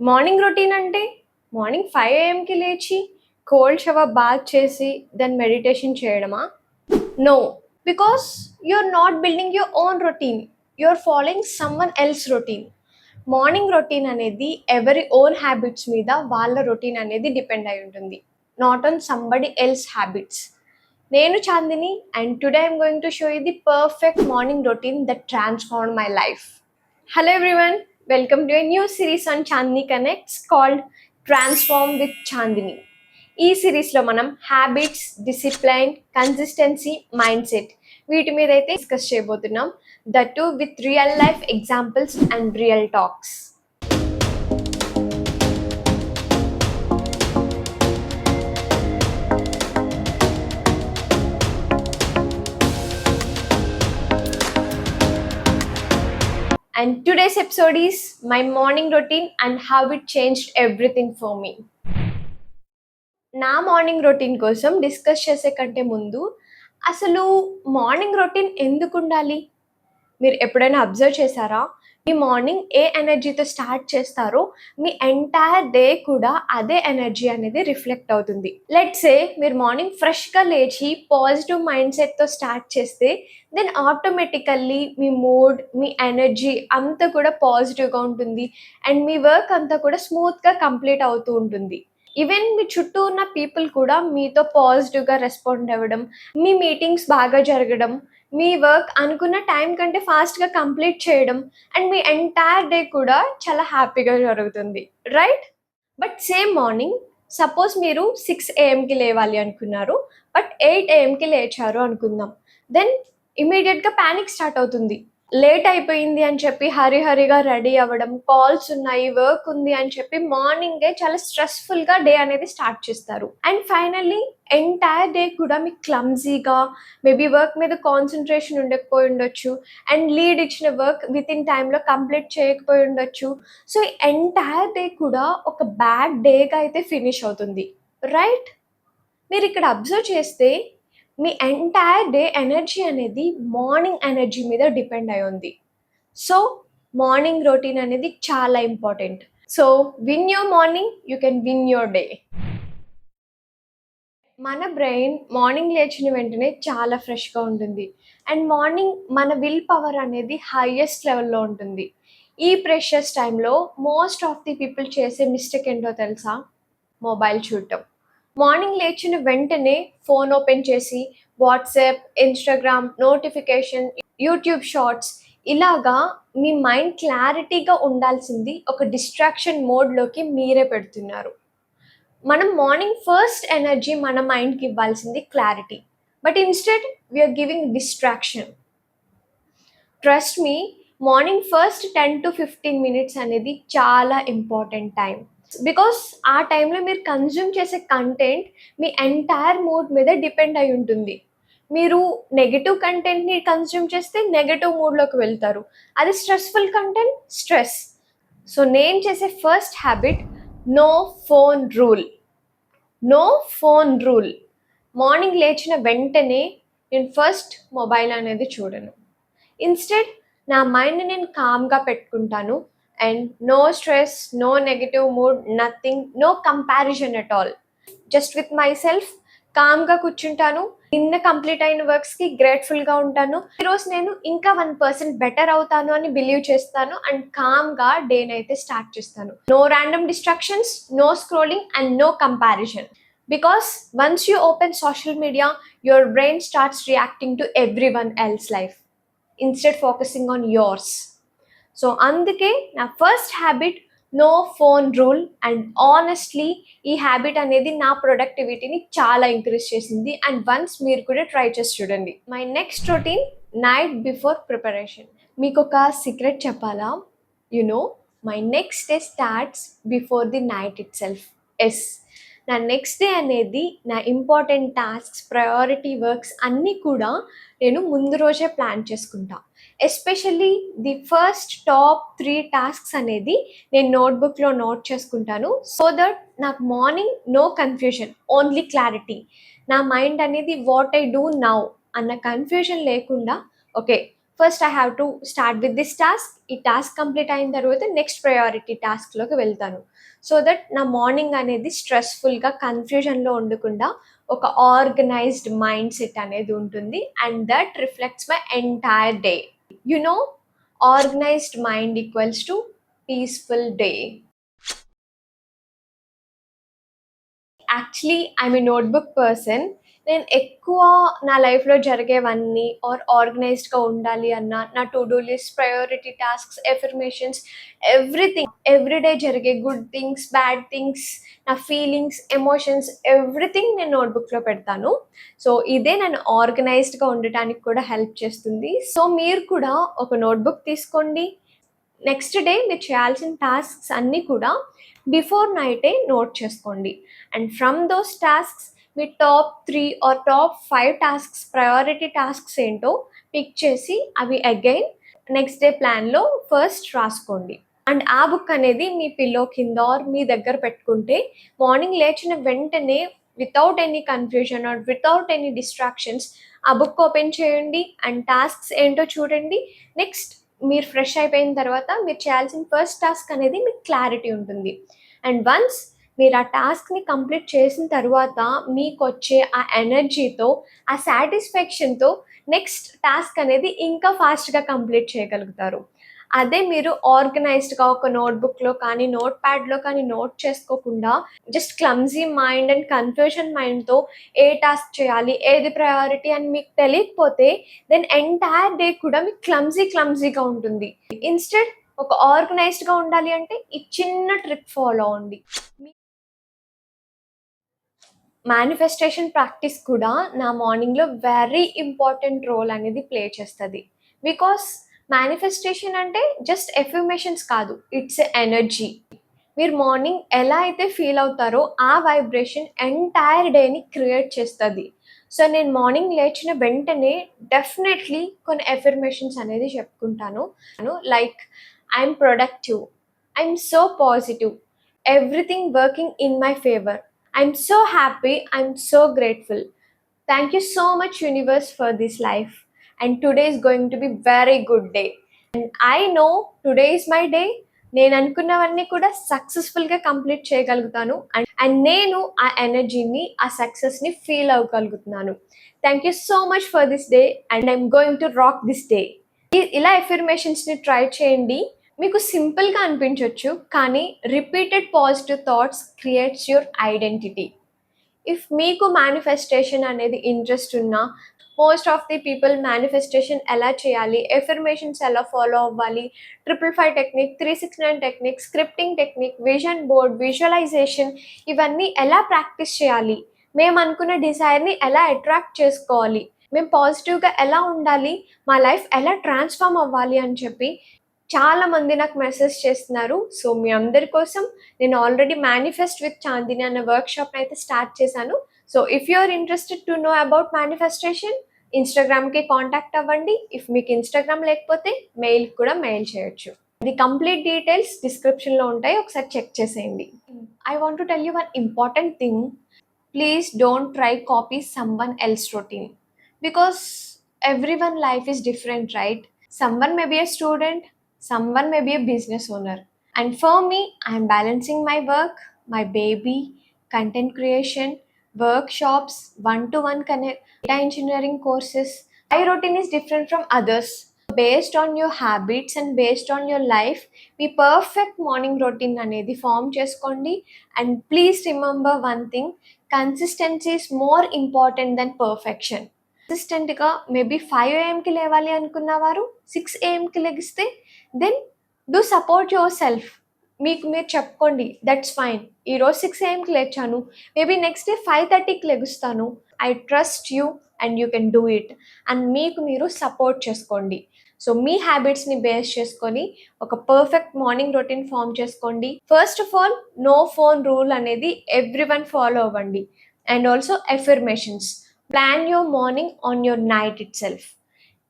Morning routine అంటే morning 5 AM లేచి cold shower bath చేసి దెన్ మెడిటేషన్ చేయడమా? No. Because you're not building your own routine. You're following someone else routine. Morning routine అనేది ఎవరి own habits మీద వాళ్ళ routine అనేది డిపెండ్ అయి ఉంటుంది. Not on somebody else habits. నేను Chandini and today I'm going to show you the perfect morning routine that transform my life. Hello everyone, welcome to a new series on Chandni Connects called Transform with Chandini. ఈ సిరీస్లో మనం habits, discipline, consistency, mind set వీటి మీద అయితే discuss చేయబోతున్నాం. That to with real life examples and real talks. And today's episode is my morning routine and how it changed everything for me. నా morning routine కోసం discuss చేసే కంటే ముందు అసలు మార్నింగ్ రొటీన్ ఎందుకు ఉండాలి? మీరు ఎప్పుడైనా అబ్జర్వ్ చేశారా? మీ మార్నింగ్ ఏ ఎనర్జీతో స్టార్ట్ చేస్తారో మీ ఎంటైర్ డే కూడా అదే ఎనర్జీ అనేది రిఫ్లెక్ట్ అవుతుంది. లెట్స్ సే మీరు మార్నింగ్ ఫ్రెష్గా లేచి పాజిటివ్ మైండ్ సెట్తో స్టార్ట్ చేస్తే దెన్ ఆటోమేటికల్లీ మీ మూడ్, మీ ఎనర్జీ అంతా కూడా పాజిటివ్గా ఉంటుంది అండ్ మీ వర్క్ అంతా కూడా స్మూత్గా కంప్లీట్ అవుతూ ఉంటుంది. ఈవెన్ మీ చుట్టూ ఉన్న పీపుల్ కూడా మీతో పాజిటివ్గా రెస్పాండ్ అవ్వడం, మీ మీటింగ్స్ బాగా జరగడం, మీ వర్క్ అనుకున్న టైం కంటే ఫాస్ట్గా కంప్లీట్ చేయడం అండ్ మీ ఎంటైర్ డే కూడా చాలా హ్యాపీగా జరుగుతుంది, right? But same morning suppose మీరు 6 AM లేవాలి అనుకున్నారు, బట్ 8 AM లేచారు అనుకుందాం. దెన్ ఇమీడియట్గా ప్యానిక్ స్టార్ట్ అవుతుంది. లేట్ అయిపోయింది అని చెప్పి హరిగా రెడీ అవ్వడం, కాల్స్ ఉన్నాయి, వర్క్ ఉంది అని చెప్పి మార్నింగే చాలా స్ట్రెస్ఫుల్గా డే అనేది స్టార్ట్ చేస్తారు. అండ్ ఫైనల్లీ ఎంటైర్ డే కూడా మీకు క్లమ్జీగా, మేబీ వర్క్ మీద కాన్సన్ట్రేషన్ ఉండకపోయి ఉండొచ్చు అండ్ లీడ్ ఇచ్చిన వర్క్ విత్ ఇన్ టైంలో కంప్లీట్ చేయకపోయి ఉండొచ్చు. సో ఎంటైర్ డే కూడా ఒక బ్యాడ్ డేగా అయితే ఫినిష్ అవుతుంది, రైట్? మీరు ఇక్కడ అబ్జర్వ్ చేస్తే మీ ఎంటైర్ డే ఎనర్జీ అనేది మార్నింగ్ ఎనర్జీ మీద డిపెండ్ అయి ఉంది. సో మార్నింగ్ రొటీన్ అనేది చాలా important. So win your morning, you can win your day. మన బ్రెయిన్ మార్నింగ్ లేచిన వెంటనే చాలా ఫ్రెష్గా ఉంటుంది అండ్ మార్నింగ్ మన విల్ పవర్ అనేది హైయెస్ట్ లెవెల్లో ఉంటుంది. ఈ ప్రెషస్ టైంలో మోస్ట్ ఆఫ్ ది పీపుల్ చేసే మిస్టేక్ ఏంటో తెలుసా? మొబైల్ చూడటం. మార్నింగ్ లేచిన వెంటనే ఫోన్ ఓపెన్ చేసి WhatsApp, Instagram notification, YouTube shorts ఇలాగా మీ మైండ్ క్లారిటీగా ఉండాల్సింది ఒక డిస్ట్రాక్షన్ మోడ్లోకి మీరే పెడుతున్నారు. మనం మార్నింగ్ ఫస్ట్ ఎనర్జీ మన మైండ్కి ఇవ్వాల్సింది clarity, but instead we are giving distraction. Trust me, morning first 10 to 15 minutes అనేది చాలా ఇంపార్టెంట్ టైం. బికాస్ ఆ టైంలో మీరు కన్జ్యూమ్ చేసే కంటెంట్ మీ ఎంటైర్ మూడ్ మీద డిపెండ్ అయి ఉంటుంది. మీరు నెగిటివ్ కంటెంట్ని కన్జ్యూమ్ చేస్తే నెగిటివ్ మూడ్లోకి వెళ్తారు, అది స్ట్రెస్ఫుల్ కంటెంట్ స్ట్రెస్. సో నేను చేసే first habit no phone rule. No phone rule. Morning లేచిన వెంటనే నేను ఫస్ట్ మొబైల్ అనేది చూడను. ఇన్స్టెడ్ నా మైండ్ని నేను కామ్గా పెట్టుకుంటాను and no stress, no negative mood, nothing, no comparison at all. Just with myself కామ్గా కూర్చుంటాను. నిన్న కంప్లీట్ అయిన వర్క్స్కి గ్రేట్ఫుల్గా ఉంటాను. ఈరోజు నేను ఇంకా 1% బెటర్ అవుతాను అని బిలీవ్ చేస్తాను అండ్ కామ్గా డేని అయితే స్టార్ట్ చేస్తాను. No random distractions, no scrolling and no comparison. Because once you open social media, your brain starts reacting to everyone else's life instead focusing on yours. So అందుకే నా first habit no phone rule. And honestly ఈ habit అనేది నా ప్రొడక్టివిటీని చాలా increase చేసింది and once మీరు కూడా try చేసి చూడండి. My next routine night before preparation. మీకు ఒక సీక్రెట్ చెప్పాలా? My next day starts before the night itself. Yes, నా నెక్స్ట్ డే అనేది నా ఇంపార్టెంట్ టాస్క్స్, ప్రయారిటీ వర్క్స్ అన్నీ కూడా నేను ముందు రోజే ప్లాన్ చేసుకుంటా. Especially the first top 3 tasks అనేది నేను నోట్బుక్లో నోట్ చేసుకుంటాను. సో దట్ నాకు morning no confusion, only clarity. నా మైండ్ అనేది వాట్ ఐ డూ నౌ అన్న కన్ఫ్యూజన్ లేకుండా, okay first I have to start with this task. ఈ టాస్క్ కంప్లీట్ అయిన తర్వాత నెక్స్ట్ ప్రయారిటీ టాస్క్లోకి వెళ్తాను. సో దట్ నా మార్నింగ్ అనేది స్ట్రెస్ఫుల్గా కన్ఫ్యూజన్లో ఉండకుండా ఒక ఆర్గనైజ్డ్ మైండ్ సెట్ అనేది ఉంటుంది, and that reflects my entire day. You know, organised mind equals to peaceful day. Actually I'm a notebook person. నేను ఎక్కువ నా లైఫ్లో జరిగేవన్నీ ఆర్గనైజ్డ్గా ఉండాలి అన్న, నా to do list, priority tasks, affirmations, everything, everyday జరిగే గుడ్ థింగ్స్, బ్యాడ్ థింగ్స్, నా feelings, emotions, everything నేను నోట్బుక్లో పెడతాను. సో ఇదే నన్ను ఆర్గనైజ్డ్గా ఉండటానికి కూడా హెల్ప్ చేస్తుంది. సో మీరు కూడా ఒక నోట్బుక్ తీసుకోండి. నెక్స్ట్ డే మీరు చేయాల్సిన టాస్క్స్ అన్నీ కూడా బిఫోర్ నైటే నోట్ చేసుకోండి. అండ్ ఫ్రమ్ దోస్ టాస్క్స్ మీ top 3 or top 5 tasks, priority tasks ఏంటో పిక్ చేసి అవి అగైన్ నెక్స్ట్ డే ప్లాన్లో ఫస్ట్ రాసుకోండి. అండ్ ఆ బుక్ అనేది మీ పిల్లో కింద ఆర్ మీ దగ్గర పెట్టుకుంటే మార్నింగ్ లేచిన వెంటనే without any confusion or without any distractions ఆ బుక్ ఓపెన్ చేయండి అండ్ టాస్క్స్ ఏంటో చూడండి. నెక్స్ట్ మీరు ఫ్రెష్ అయిపోయిన తర్వాత మీరు చేయాల్సిన ఫస్ట్ టాస్క్ అనేది మీకు క్లారిటీ ఉంటుంది. అండ్ వన్స్ మీరు ఆ టాస్క్ని కంప్లీట్ చేసిన తర్వాత మీకు వచ్చే ఆ ఎనర్జీతో, ఆ సాటిస్ఫాక్షన్తో నెక్స్ట్ టాస్క్ అనేది ఇంకా ఫాస్ట్గా కంప్లీట్ చేయగలుగుతారు. అదే మీరు ఆర్గనైజ్డ్గా ఒక నోట్బుక్లో కానీ నోట్ ప్యాడ్లో కానీ నోట్ చేసుకోకుండా just clumsy mind and confusion మైండ్తో ఏ టాస్క్ చేయాలి, ఏది ప్రయారిటీ అని మీకు తెలియకపోతే దెన్ ఎంటైర్ డే కూడా మీకు క్లమ్జీగా ఉంటుంది. ఇన్స్టెడ్ ఒక ఆర్గనైజ్డ్గా ఉండాలి అంటే ఈ చిన్న ట్రిక్ ఫాలో అవ్వండి. మేనిఫెస్టేషన్ ప్రాక్టీస్ కూడా నా మార్నింగ్లో వెరీ ఇంపార్టెంట్ రోల్ అనేది ప్లే చేస్తుంది. బికాస్ మేనిఫెస్టేషన్ అంటే జస్ట్ ఎఫర్మేషన్స్ కాదు, ఇట్స్ ఎనర్జీ. మీరు మార్నింగ్ ఎలా అయితే ఫీల్ అవుతారో ఆ వైబ్రేషన్ ఎంటైర్ డేని క్రియేట్ చేస్తుంది. సో నేను మార్నింగ్ లేచిన వెంటనే డెఫినెట్లీ కొన్ని ఎఫర్మేషన్స్ అనేది చెప్పుకుంటాను. Like I'm productive, I'm so positive, everything working in my favour, I'm so happy, I'm so grateful. Thank you so much, universe, for this life. And today is going to be very good day. And I know today is my day. నేను అనుకున్నవన్నీ కూడా సక్సెస్ఫుల్గా complete చేయగలుగుతాను and నేను ఆ ఎనర్జీని, ఆ సక్సెస్ని ఫీల్ అవ్వగలుగుతున్నాను. Thank you so much for this day and I'm going to rock this day. ఇలా ఎఫర్మేషన్స్ని ట్రై చేయండి. మీకు సింపుల్గా అనిపించవచ్చు, కానీ repeated positive thoughts creates your identity. If మీకు మేనిఫెస్టేషన్ అనేది ఇంట్రెస్ట్ ఉన్నా, most of the people manifestation ఎలా చేయాలి, ఎఫర్మేషన్స్ ఎలా ఫాలో అవ్వాలి, 555 technique, 369 technique, scripting technique, vision board, visualisation, ఇవన్నీ ఎలా ప్రాక్టీస్ చేయాలి, మేము అనుకున్న డిజైర్ని ఎలా అట్రాక్ట్ చేసుకోవాలి, మేము పాజిటివ్గా ఎలా ఉండాలి, మా లైఫ్ ఎలా ట్రాన్స్ఫార్మ్ అవ్వాలి అని చెప్పి చాలా మంది నాకు మెసేజ్ చేస్తున్నారు. సో మీ అందరి కోసం నేను ఆల్రెడీ మేనిఫెస్ట్ విత్ చాందిని అనే వర్క్షాప్ అయితే స్టార్ట్ చేశాను. So if you are interested to know about manifestation, ఇన్స్టాగ్రామ్కి కాంటాక్ట్ అవ్వండి. ఇఫ్ మీకు ఇన్స్టాగ్రామ్ లేకపోతే మెయిల్ కూడా మెయిల్ చేయొచ్చు. ది కంప్లీట్ డీటెయిల్స్ డిస్క్రిప్షన్లో ఉంటాయి, ఒకసారి చెక్ చేసేయండి. I want to tell you one important thing. Please don't try copy someone else routine, because everyone life is different, right? Someone may be a student, someone may be a business owner, and for me I am balancing my work, my baby, content creation, workshops, one-to-one connect, data engineering courses. My routine is different from others. Based on your habits and based on your life, మీ perfect morning routine అనేది form చేసుకోండి. And please remember one thing, consistency is more important than perfection. కన్సిస్టెంట్గా maybe 5 AM లేవాలి అనుకున్న వారు 6 AM లెగిస్తే then do support yourself. మీకు మీరు చెప్పుకోండి, దట్స్ ఫైన్. ఈరోజు 6 AM లేచాను, మేబీ నెక్స్ట్ డే 5:30 లెగుస్తాను. I trust you and you can do it and మీకు మీరు సపోర్ట్ చేసుకోండి. సో మీ హ్యాబిట్స్ని బేస్ చేసుకొని ఒక పర్ఫెక్ట్ మార్నింగ్ రొటీన్ ఫామ్ చేసుకోండి. First of all, no phone rule అనేది ఎవ్రీవన్ ఫాలో అవ్వండి. And also affirmations, plan your morning on your night itself.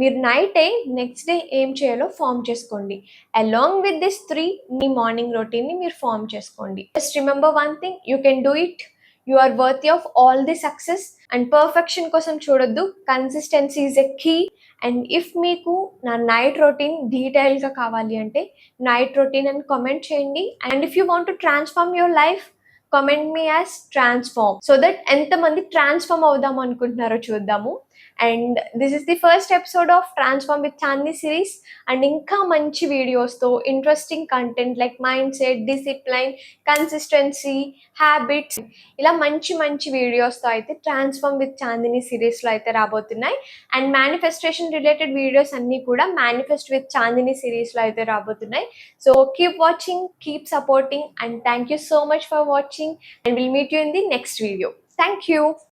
మీరు నైటే నెక్స్ట్ డే ఏం చేయాలో ఫామ్ చేసుకోండి. అలాంగ్ విత్ దిస్ 3 మీ మార్నింగ్ రొటీన్ని మీరు ఫామ్ చేసుకోండి. Just remember one thing, you can do it. You are worthy of all the success. And perfection కోసం చూడొద్దు, consistency is a key and if మీకు నా నైట్ రొటీన్ డీటెయిల్గా కావాలి అంటే నైట్ రొటీన్ అని కామెంట్ చేయండి. And if you want to transform your life comment me as transform, so that ఎంతమంది ట్రాన్స్ఫార్మ్ అవుదాం అనుకుంటున్నారో చూద్దాము. And this is the first episode of transform with Chandini series. And ఇంకా మంచి వీడియోస్తో interesting content like mindset, discipline, consistency, habits, ఇలా మంచి మంచి వీడియోస్తో అయితే ట్రాన్స్ఫార్మ్ విత్ చాందిని సిరీస్లో అయితే రాబోతున్నాయి. అండ్ మేనిఫెస్టేషన్ రిలేటెడ్ వీడియోస్ అన్నీ కూడా మేనిఫెస్ట్ విత్ చాందిని సిరీస్లో అయితే రాబోతున్నాయి. So keep watching, keep supporting, and thank you so much for watching, and we'll meet you in the next video. Thank you.